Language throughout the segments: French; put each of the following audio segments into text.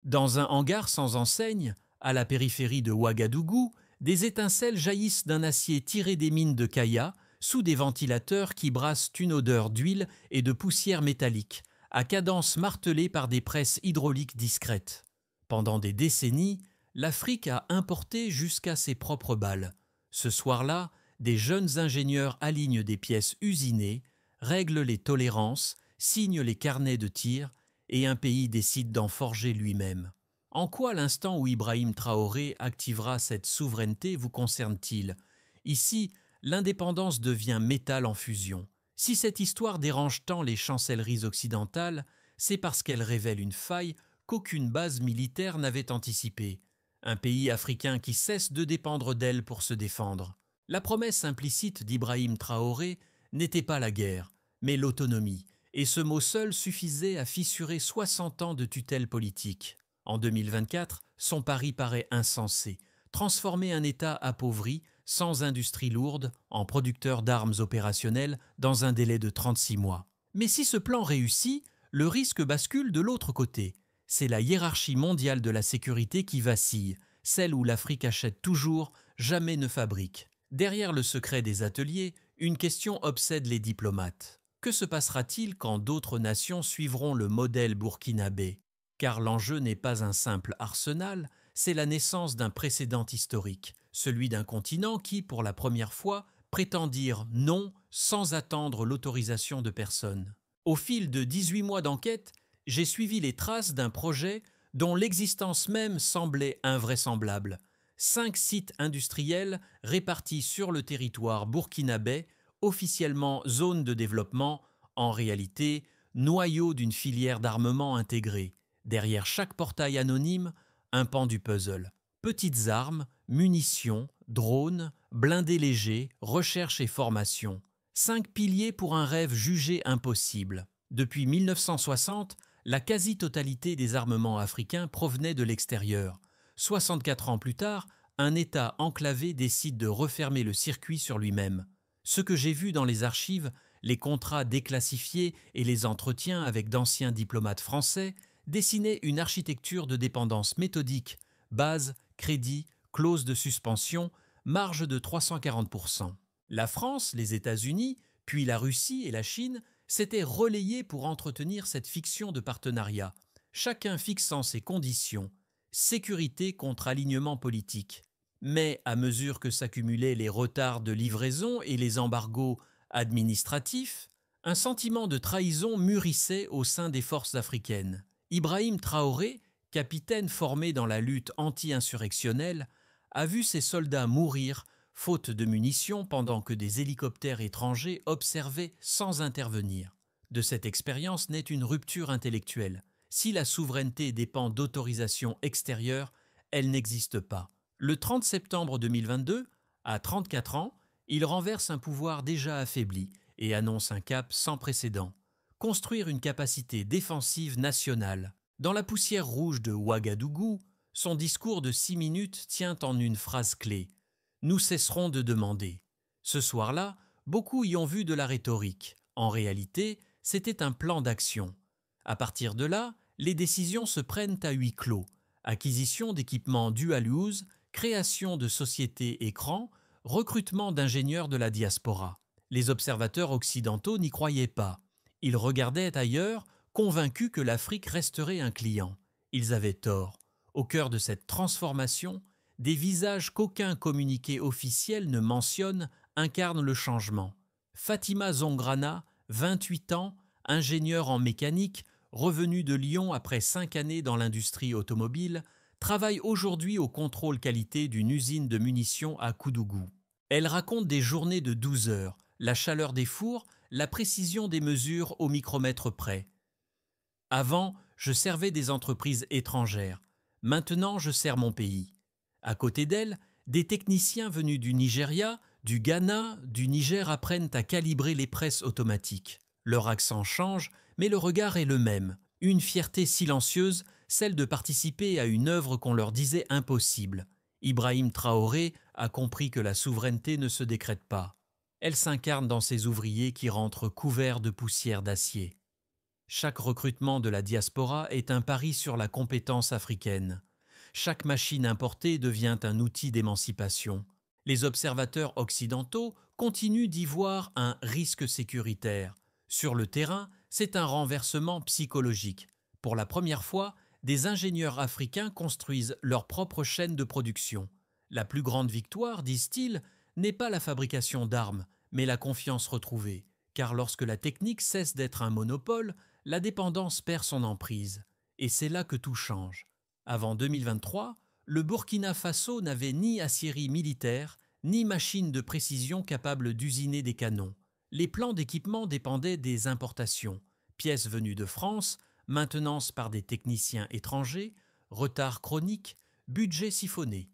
Dans un hangar sans enseigne, à la périphérie de Ouagadougou, des étincelles jaillissent d'un acier tiré des mines de Kaya, sous des ventilateurs qui brassent une odeur d'huile et de poussière métallique, à cadence martelée par des presses hydrauliques discrètes. Pendant des décennies, l'Afrique a importé jusqu'à ses propres balles. Ce soir-là, des jeunes ingénieurs alignent des pièces usinées, règlent les tolérances, signent les carnets de tir, et un pays décide d'en forger lui-même. En quoi l'instant où Ibrahim Traoré activera cette souveraineté vous concerne-t-il? Ici, l'indépendance devient métal en fusion. Si cette histoire dérange tant les chancelleries occidentales, c'est parce qu'elle révèle une faille qu'aucune base militaire n'avait anticipée. Un pays africain qui cesse de dépendre d'elle pour se défendre. La promesse implicite d'Ibrahim Traoré n'était pas la guerre, mais l'autonomie, et ce mot seul suffisait à fissurer 60 ans de tutelle politique. En 2024, son pari paraît insensé, transformer un État appauvri, sans industrie lourde, en producteur d'armes opérationnelles dans un délai de 36 mois. Mais si ce plan réussit, le risque bascule de l'autre côté. C'est la hiérarchie mondiale de la sécurité qui vacille, celle où l'Afrique achète toujours, jamais ne fabrique. Derrière le secret des ateliers, une question obsède les diplomates. Que se passera-t-il quand d'autres nations suivront le modèle burkinabé? Car l'enjeu n'est pas un simple arsenal, c'est la naissance d'un précédent historique, celui d'un continent qui, pour la première fois, prétend dire non sans attendre l'autorisation de personne. Au fil de 18 mois d'enquête, j'ai suivi les traces d'un projet dont l'existence même semblait invraisemblable. 5 sites industriels répartis sur le territoire burkinabé, officiellement zone de développement, en réalité noyau d'une filière d'armement intégrée. Derrière chaque portail anonyme, un pan du puzzle. Petites armes, munitions, drones, blindés légers, recherche et formation. 5 piliers pour un rêve jugé impossible. Depuis 1960, la quasi-totalité des armements africains provenait de l'extérieur. 64 ans plus tard, un État enclavé décide de refermer le circuit sur lui-même. Ce que j'ai vu dans les archives, les contrats déclassifiés et les entretiens avec d'anciens diplomates français dessinaient une architecture de dépendance méthodique, base, crédit, clause de suspension, marge de 340%. La France, les États-Unis, puis la Russie et la Chine s'étaient relayés pour entretenir cette fiction de partenariat, chacun fixant ses conditions, sécurité contre alignement politique. Mais à mesure que s'accumulaient les retards de livraison et les embargos administratifs, un sentiment de trahison mûrissait au sein des forces africaines. Ibrahim Traoré, capitaine formé dans la lutte anti-insurrectionnelle, a vu ses soldats mourir faute de munitions pendant que des hélicoptères étrangers observaient sans intervenir. De cette expérience naît une rupture intellectuelle. Si la souveraineté dépend d'autorisation extérieure, elle n'existe pas. Le 30 septembre 2022, à 34 ans, il renverse un pouvoir déjà affaibli et annonce un cap sans précédent. Construire une capacité défensive nationale. Dans la poussière rouge de Ouagadougou, son discours de 6 minutes tient en une phrase clé. Nous cesserons de demander. Ce soir-là, beaucoup y ont vu de la rhétorique. En réalité, c'était un plan d'action. À partir de là, les décisions se prennent à huis clos. Acquisition d'équipements dual use, création de sociétés écrans, recrutement d'ingénieurs de la diaspora. Les observateurs occidentaux n'y croyaient pas. Ils regardaient ailleurs, convaincus que l'Afrique resterait un client. Ils avaient tort. Au cœur de cette transformation, des visages qu'aucun communiqué officiel ne mentionne incarnent le changement. Fatima Zongrana, 28 ans, ingénieure en mécanique, revenue de Lyon après 5 années dans l'industrie automobile, travaille aujourd'hui au contrôle qualité d'une usine de munitions à Koudougou. Elle raconte des journées de 12 heures, la chaleur des fours, la précision des mesures au micromètre près. Avant, je servais des entreprises étrangères. Maintenant, je sers mon pays. À côté d'elle, des techniciens venus du Nigeria, du Ghana, du Niger apprennent à calibrer les presses automatiques. Leur accent change, mais le regard est le même. Une fierté silencieuse, celle de participer à une œuvre qu'on leur disait impossible. Ibrahim Traoré a compris que la souveraineté ne se décrète pas. Elle s'incarne dans ces ouvriers qui rentrent couverts de poussière d'acier. Chaque recrutement de la diaspora est un pari sur la compétence africaine. Chaque machine importée devient un outil d'émancipation. Les observateurs occidentaux continuent d'y voir un risque sécuritaire. Sur le terrain, c'est un renversement psychologique. Pour la première fois, des ingénieurs africains construisent leur propre chaîne de production. La plus grande victoire, disent-ils, n'est pas la fabrication d'armes, mais la confiance retrouvée. Car lorsque la technique cesse d'être un monopole, la dépendance perd son emprise. Et c'est là que tout change. Avant 2023, le Burkina Faso n'avait ni aciérie militaire, ni machine de précision capable d'usiner des canons. Les plans d'équipement dépendaient des importations. Pièces venues de France, maintenance par des techniciens étrangers, retard chronique, budget siphonné.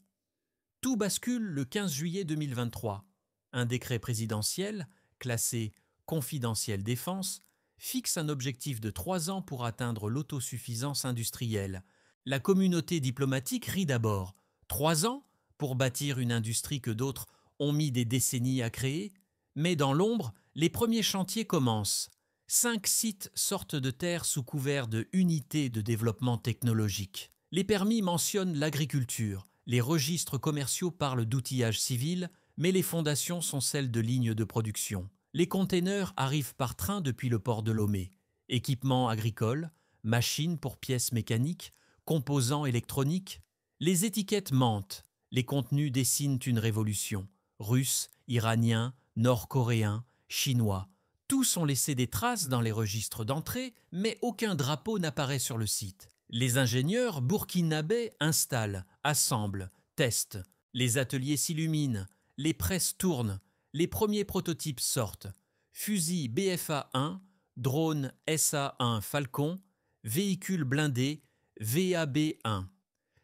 Tout bascule le 15 juillet 2023. Un décret présidentiel, classé confidentiel défense, fixe un objectif de 3 ans pour atteindre l'autosuffisance industrielle. La communauté diplomatique rit d'abord. 3 ans pour bâtir une industrie que d'autres ont mis des décennies à créer? Mais dans l'ombre, les premiers chantiers commencent. 5 sites sortent de terre sous couvert de unités de développement technologique. Les permis mentionnent l'agriculture, les registres commerciaux parlent d'outillage civil, mais les fondations sont celles de lignes de production. Les containers arrivent par train depuis le port de Lomé. Équipements agricoles, machines pour pièces mécaniques, composants électroniques. Les étiquettes mentent, les contenus dessinent une révolution. Russes, Iraniens, Nord-Coréens, Chinois, tous ont laissé des traces dans les registres d'entrée, mais aucun drapeau n'apparaît sur le site. Les ingénieurs burkinabés installent, assemblent, testent. Les ateliers s'illuminent, les presses tournent, les premiers prototypes sortent. Fusil BFA-1, drone SA-1 Falcon, véhicule blindé VAB-1.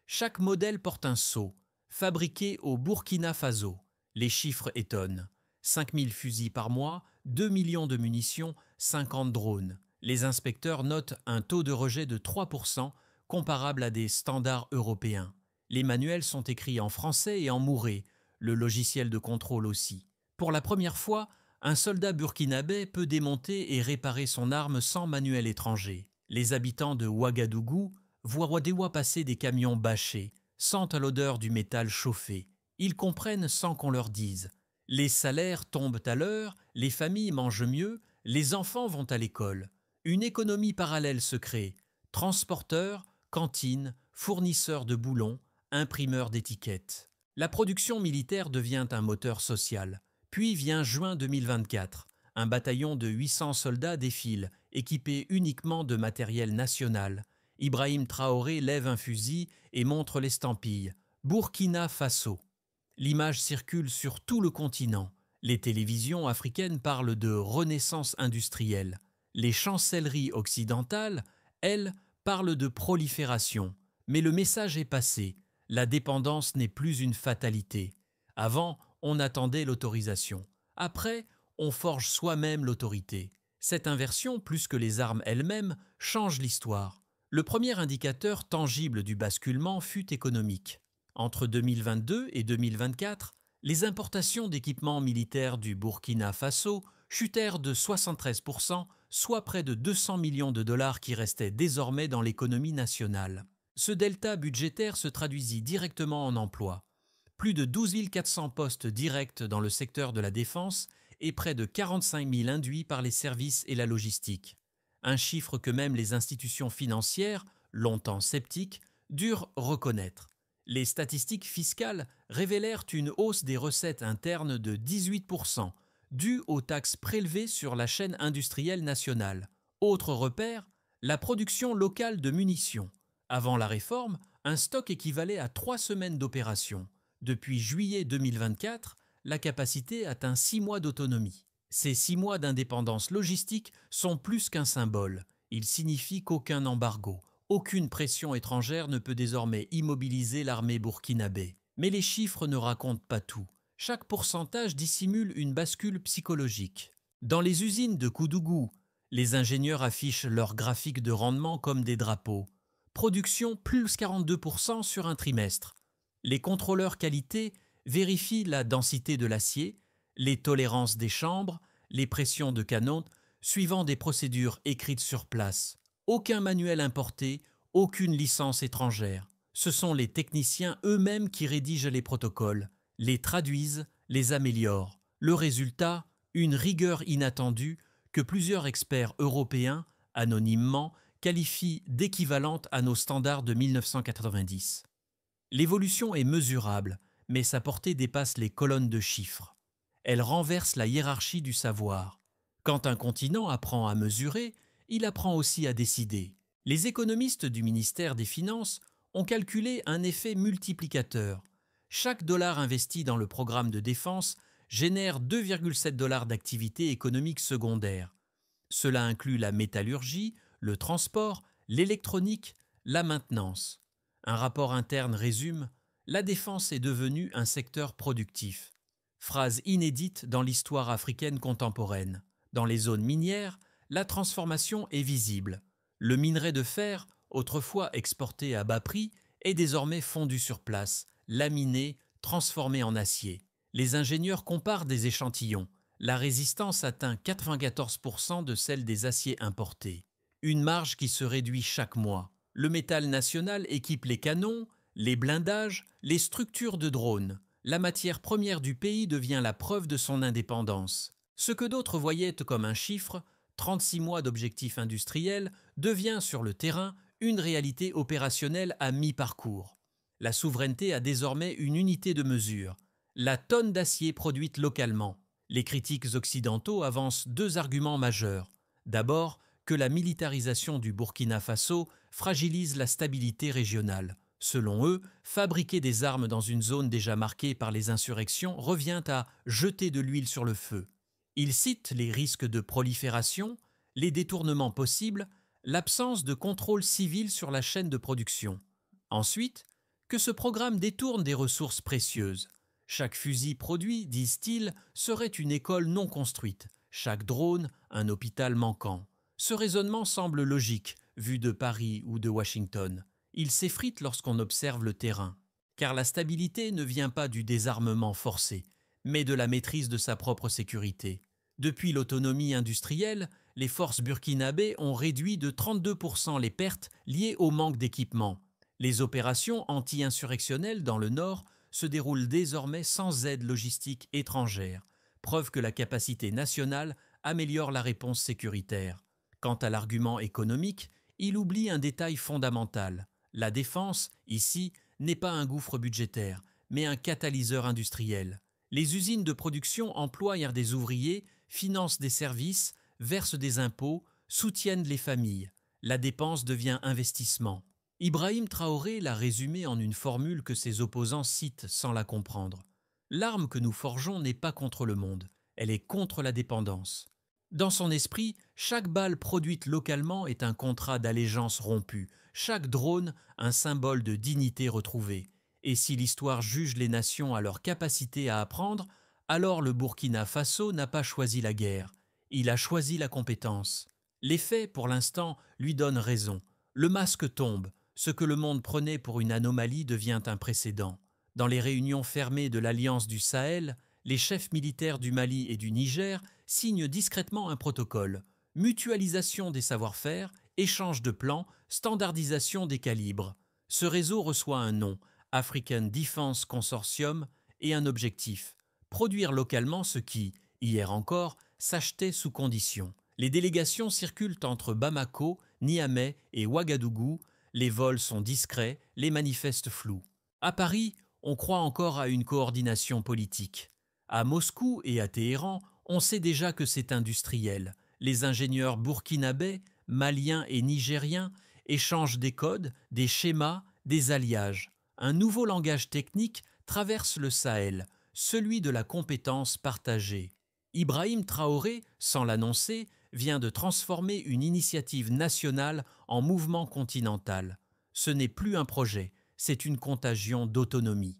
Chaque modèle porte un sceau, fabriqué au Burkina Faso. Les chiffres étonnent. 5000 fusils par mois, 2 millions de munitions, 50 drones. Les inspecteurs notent un taux de rejet de 3%, comparable à des standards européens. Les manuels sont écrits en français et en mouré, le logiciel de contrôle aussi. Pour la première fois, un soldat burkinabé peut démonter et réparer son arme sans manuel étranger. Les habitants de Ouagadougou voient passer des camions bâchés, sentent l'odeur du métal chauffé. Ils comprennent sans qu'on leur dise. Les salaires tombent à l'heure, les familles mangent mieux, les enfants vont à l'école. Une économie parallèle se crée. Transporteurs, cantines, fournisseurs de boulons, imprimeurs d'étiquettes. La production militaire devient un moteur social. Puis vient juin 2024. Un bataillon de 800 soldats défile, équipés uniquement de matériel national. Ibrahim Traoré lève un fusil et montre l'estampille. Burkina Faso. L'image circule sur tout le continent. Les télévisions africaines parlent de renaissance industrielle. Les chancelleries occidentales, elles, parlent de prolifération. Mais le message est passé. La dépendance n'est plus une fatalité. Avant, on attendait l'autorisation. Après, on forge soi-même l'autorité. Cette inversion, plus que les armes elles-mêmes, change l'histoire. Le premier indicateur tangible du basculement fut économique. Entre 2022 et 2024, les importations d'équipements militaires du Burkina Faso chutèrent de 73%, soit près de 200 millions de dollars qui restaient désormais dans l'économie nationale. Ce delta budgétaire se traduisit directement en emploi. Plus de 12 400 postes directs dans le secteur de la défense et près de 45 000 induits par les services et la logistique. Un chiffre que même les institutions financières, longtemps sceptiques, durent reconnaître. Les statistiques fiscales révélèrent une hausse des recettes internes de 18%, due aux taxes prélevées sur la chaîne industrielle nationale. Autre repère, la production locale de munitions. Avant la réforme, un stock équivalait à 3 semaines d'opération. Depuis juillet 2024, la capacité atteint 6 mois d'autonomie. Ces 6 mois d'indépendance logistique sont plus qu'un symbole. Ils signifient qu'aucun embargo, aucune pression étrangère ne peut désormais immobiliser l'armée burkinabé. Mais les chiffres ne racontent pas tout. Chaque pourcentage dissimule une bascule psychologique. Dans les usines de Koudougou, les ingénieurs affichent leurs graphiques de rendement comme des drapeaux. Production plus 42% sur un trimestre. Les contrôleurs qualité vérifient la densité de l'acier, les tolérances des chambres, les pressions de canon suivant des procédures écrites sur place. Aucun manuel importé, aucune licence étrangère. Ce sont les techniciens eux-mêmes qui rédigent les protocoles, les traduisent, les améliorent. Le résultat, une rigueur inattendue que plusieurs experts européens, anonymement, qualifient d'équivalente à nos standards de 1990. L'évolution est mesurable, mais sa portée dépasse les colonnes de chiffres. Elle renverse la hiérarchie du savoir. Quand un continent apprend à mesurer, il apprend aussi à décider. Les économistes du ministère des Finances ont calculé un effet multiplicateur. Chaque dollar investi dans le programme de défense génère 2,7 dollars d'activité économique secondaire. Cela inclut la métallurgie, le transport, l'électronique, la maintenance. Un rapport interne résume « La défense est devenue un secteur productif ». Phrase inédite dans l'histoire africaine contemporaine. Dans les zones minières, la transformation est visible. Le minerai de fer, autrefois exporté à bas prix, est désormais fondu sur place, laminé, transformé en acier. Les ingénieurs comparent des échantillons. La résistance atteint 94% de celle des aciers importés. Une marge qui se réduit chaque mois. Le métal national équipe les canons, les blindages, les structures de drones. La matière première du pays devient la preuve de son indépendance. Ce que d'autres voyaient comme un chiffre, 36 mois d'objectifs industriels, devient sur le terrain une réalité opérationnelle à mi-parcours. La souveraineté a désormais une unité de mesure, la tonne d'acier produite localement. Les critiques occidentaux avancent deux arguments majeurs. D'abord, que la militarisation du Burkina Faso fragilise la stabilité régionale. Selon eux, fabriquer des armes dans une zone déjà marquée par les insurrections revient à jeter de l'huile sur le feu. Ils citent les risques de prolifération, les détournements possibles, l'absence de contrôle civil sur la chaîne de production. Ensuite, que ce programme détourne des ressources précieuses. Chaque fusil produit, disent-ils, serait une école non construite, chaque drone, un hôpital manquant. Ce raisonnement semble logique, vu de Paris ou de Washington. Il s'effrite lorsqu'on observe le terrain. Car la stabilité ne vient pas du désarmement forcé, mais de la maîtrise de sa propre sécurité. Depuis l'autonomie industrielle, les forces burkinabées ont réduit de 32% les pertes liées au manque d'équipement. Les opérations anti-insurrectionnelles dans le nord se déroulent désormais sans aide logistique étrangère, preuve que la capacité nationale améliore la réponse sécuritaire. Quant à l'argument économique, il oublie un détail fondamental. La défense, ici, n'est pas un gouffre budgétaire, mais un catalyseur industriel. Les usines de production emploient des ouvriers, financent des services, versent des impôts, soutiennent les familles. La dépense devient investissement. Ibrahim Traoré l'a résumé en une formule que ses opposants citent sans la comprendre. L'arme que nous forgeons n'est pas contre le monde, elle est contre la dépendance. Dans son esprit, chaque balle produite localement est un contrat d'allégeance rompu, chaque drone un symbole de dignité retrouvée. Et si l'histoire juge les nations à leur capacité à apprendre, alors le Burkina Faso n'a pas choisi la guerre, il a choisi la compétence. Les faits, pour l'instant, lui donnent raison. Le masque tombe, ce que le monde prenait pour une anomalie devient un précédent. Dans les réunions fermées de l'Alliance du Sahel, les chefs militaires du Mali et du Niger signent discrètement un protocole. Mutualisation des savoir-faire, échange de plans, standardisation des calibres. Ce réseau reçoit un nom, African Defense Consortium, et un objectif, produire localement ce qui, hier encore, s'achetait sous conditions. Les délégations circulent entre Bamako, Niamey et Ouagadougou, les vols sont discrets, les manifestes flous. À Paris, on croit encore à une coordination politique. À Moscou et à Téhéran, on sait déjà que c'est industriel. Les ingénieurs burkinabés, maliens et nigériens échangent des codes, des schémas, des alliages. Un nouveau langage technique traverse le Sahel, celui de la compétence partagée. Ibrahim Traoré, sans l'annoncer, vient de transformer une initiative nationale en mouvement continental. Ce n'est plus un projet, c'est une contagion d'autonomie.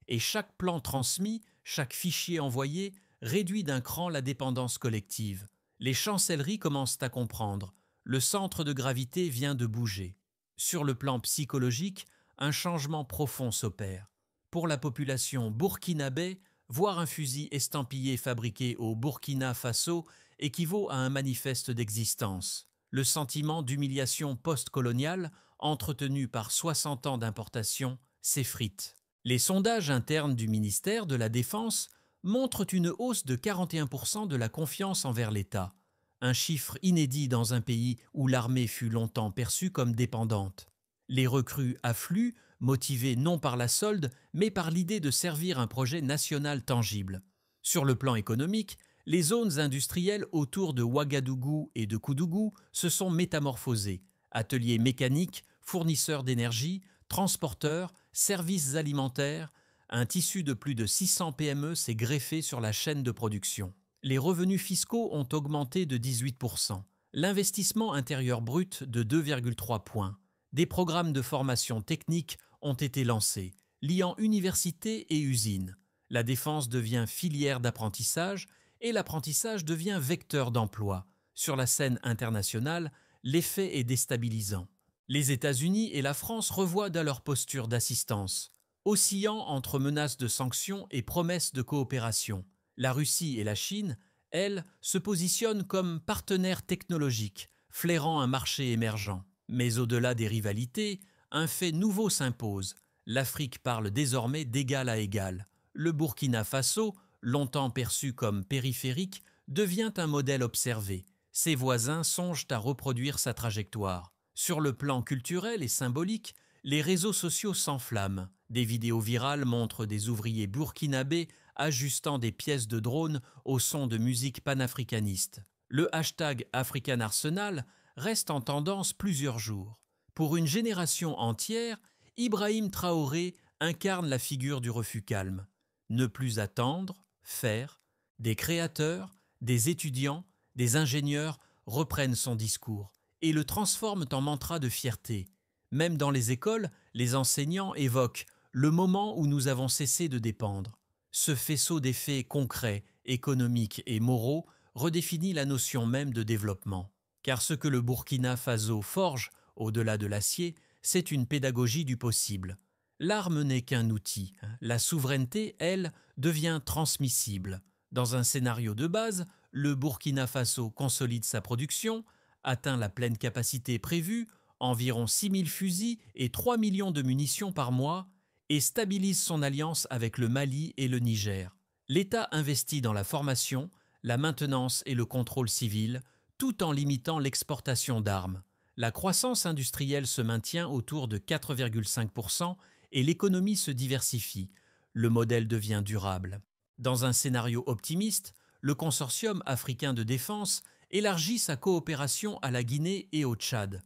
Et chaque plan transmis, chaque fichier envoyé, réduit d'un cran la dépendance collective. Les chancelleries commencent à comprendre. Le centre de gravité vient de bouger. Sur le plan psychologique, un changement profond s'opère. Pour la population burkinabé, voir un fusil estampillé fabriqué au Burkina Faso équivaut à un manifeste d'existence. Le sentiment d'humiliation post-coloniale, entretenu par 60 ans d'importation, s'effrite. Les sondages internes du ministère de la Défense montrent une hausse de 41% de la confiance envers l'État, un chiffre inédit dans un pays où l'armée fut longtemps perçue comme dépendante. Les recrues affluent, motivées non par la solde, mais par l'idée de servir un projet national tangible. Sur le plan économique, les zones industrielles autour de Ouagadougou et de Koudougou se sont métamorphosées. Ateliers mécaniques, fournisseurs d'énergie, transporteurs, services alimentaires, un tissu de plus de 600 PME s'est greffé sur la chaîne de production. Les revenus fiscaux ont augmenté de 18%, l'investissement intérieur brut de 2,3 points. Des programmes de formation technique ont été lancés, liant universités et usines. La défense devient filière d'apprentissage et l'apprentissage devient vecteur d'emploi. Sur la scène internationale, l'effet est déstabilisant. Les États-Unis et la France revoient leur posture d'assistance, oscillant entre menaces de sanctions et promesses de coopération. La Russie et la Chine, elles, se positionnent comme partenaires technologiques, flairant un marché émergent. Mais au-delà des rivalités, un fait nouveau s'impose. L'Afrique parle désormais d'égal à égal. Le Burkina Faso, longtemps perçu comme périphérique, devient un modèle observé. Ses voisins songent à reproduire sa trajectoire. Sur le plan culturel et symbolique, les réseaux sociaux s'enflamment. Des vidéos virales montrent des ouvriers burkinabés ajustant des pièces de drone au son de musique panafricaniste. Le hashtag #AfricanArsenal reste en tendance plusieurs jours. Pour une génération entière, Ibrahim Traoré incarne la figure du refus calme. Ne plus attendre, faire. Des créateurs, des étudiants, des ingénieurs reprennent son discours et le transforment en mantra de fierté. Même dans les écoles, les enseignants évoquent le moment où nous avons cessé de dépendre. Ce faisceau d'effets concrets, économiques et moraux redéfinit la notion même de développement. Car ce que le Burkina Faso forge, au-delà de l'acier, c'est une pédagogie du possible. L'arme n'est qu'un outil. La souveraineté, elle, devient transmissible. Dans un scénario de base, le Burkina Faso consolide sa production, atteint la pleine capacité prévue, environ 6000 fusils et 3 millions de munitions par mois, et stabilise son alliance avec le Mali et le Niger. L'État investit dans la formation, la maintenance et le contrôle civil, tout en limitant l'exportation d'armes. La croissance industrielle se maintient autour de 4,5% et l'économie se diversifie. Le modèle devient durable. Dans un scénario optimiste, le consortium africain de défense élargit sa coopération à la Guinée et au Tchad.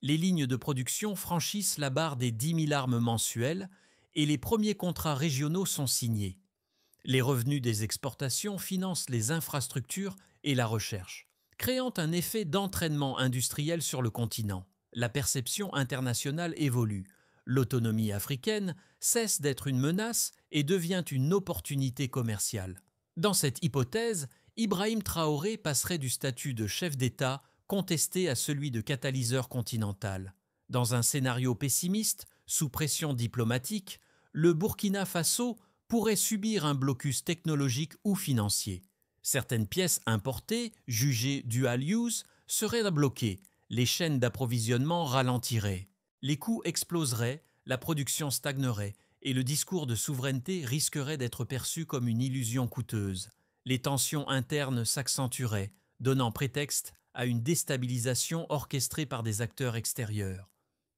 Les lignes de production franchissent la barre des 10 000 armes mensuelles et les premiers contrats régionaux sont signés. Les revenus des exportations financent les infrastructures et la recherche, créant un effet d'entraînement industriel sur le continent. La perception internationale évolue. L'autonomie africaine cesse d'être une menace et devient une opportunité commerciale. Dans cette hypothèse, Ibrahim Traoré passerait du statut de chef d'État contesté à celui de catalyseur continental. Dans un scénario pessimiste, sous pression diplomatique, le Burkina Faso pourrait subir un blocus technologique ou financier. Certaines pièces importées, jugées dual use, seraient bloquées, les chaînes d'approvisionnement ralentiraient. Les coûts exploseraient, la production stagnerait et le discours de souveraineté risquerait d'être perçu comme une illusion coûteuse. Les tensions internes s'accentueraient, donnant prétexte à une déstabilisation orchestrée par des acteurs extérieurs.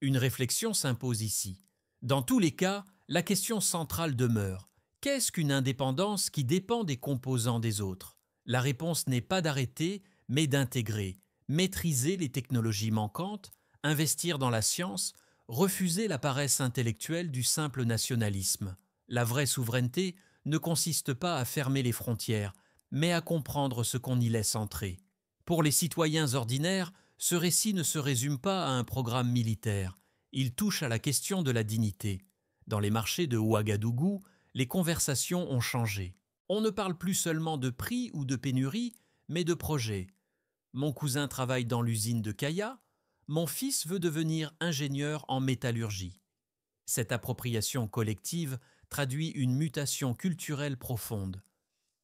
Une réflexion s'impose ici. Dans tous les cas, la question centrale demeure. Qu'est-ce qu'une indépendance qui dépend des composants des autres? La réponse n'est pas d'arrêter, mais d'intégrer, maîtriser les technologies manquantes, investir dans la science, refuser la paresse intellectuelle du simple nationalisme. La vraie souveraineté ne consiste pas à fermer les frontières, mais à comprendre ce qu'on y laisse entrer. Pour les citoyens ordinaires, ce récit ne se résume pas à un programme militaire. Il touche à la question de la dignité. Dans les marchés de Ouagadougou, les conversations ont changé. On ne parle plus seulement de prix ou de pénurie, mais de projets. Mon cousin travaille dans l'usine de Kaya, mon fils veut devenir ingénieur en métallurgie. Cette appropriation collective traduit une mutation culturelle profonde.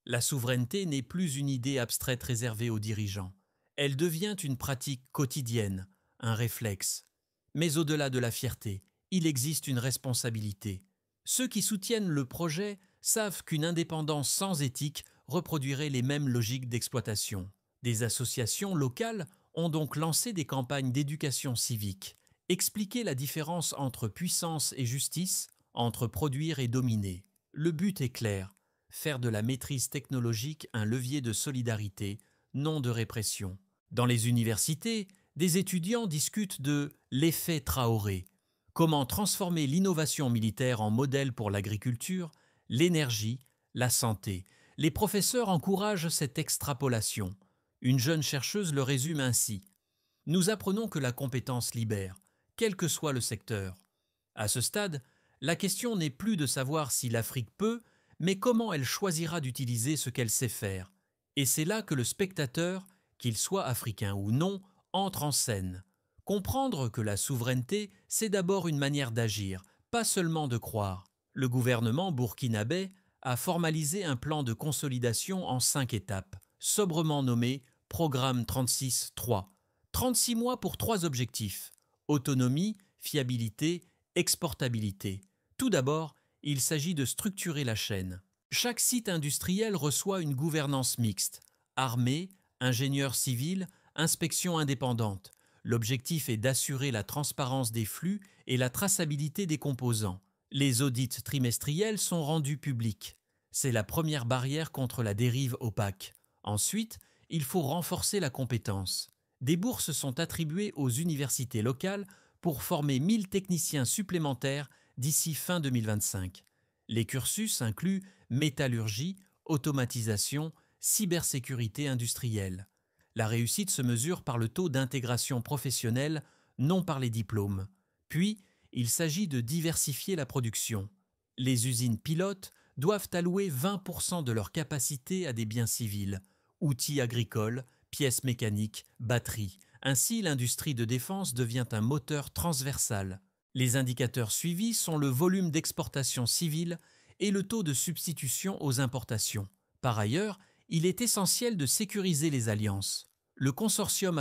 La souveraineté n'est plus une idée abstraite réservée aux dirigeants. Elle devient une pratique quotidienne, un réflexe. Mais au-delà de la fierté, il existe une responsabilité. Ceux qui soutiennent le projet savent qu'une indépendance sans éthique reproduirait les mêmes logiques d'exploitation. Des associations locales ont donc lancé des campagnes d'éducation civique, expliquer la différence entre puissance et justice, entre produire et dominer. Le but est clair, faire de la maîtrise technologique un levier de solidarité, non de répression. Dans les universités, des étudiants discutent de l'effet Traoré, comment transformer l'innovation militaire en modèle pour l'agriculture, l'énergie, la santé. Les professeurs encouragent cette extrapolation. Une jeune chercheuse le résume ainsi. Nous apprenons que la compétence libère, quel que soit le secteur. À ce stade, la question n'est plus de savoir si l'Afrique peut, mais comment elle choisira d'utiliser ce qu'elle sait faire. Et c'est là que le spectateur, qu'il soit africain ou non, entre en scène. Comprendre que la souveraineté, c'est d'abord une manière d'agir, pas seulement de croire. Le gouvernement burkinabé a formalisé un plan de consolidation en 5 étapes, sobrement nommé Programme 36-3. 36 mois pour 3 objectifs: autonomie, fiabilité, exportabilité. Tout d'abord, il s'agit de structurer la chaîne. Chaque site industriel reçoit une gouvernance mixte: armée, ingénieurs civils, inspection indépendante. L'objectif est d'assurer la transparence des flux et la traçabilité des composants. Les audits trimestriels sont rendus publics. C'est la première barrière contre la dérive opaque. Ensuite, il faut renforcer la compétence. Des bourses sont attribuées aux universités locales pour former 1000 techniciens supplémentaires d'ici fin 2025. Les cursus incluent métallurgie, automatisation, cybersécurité industrielle. La réussite se mesure par le taux d'intégration professionnelle, non par les diplômes. Puis, il s'agit de diversifier la production. Les usines pilotes doivent allouer 20% de leur capacité à des biens civils, outils agricoles, pièces mécaniques, batteries. Ainsi, l'industrie de défense devient un moteur transversal. Les indicateurs suivis sont le volume d'exportation civile et le taux de substitution aux importations. Par ailleurs, il est essentiel de sécuriser les alliances. Le consortium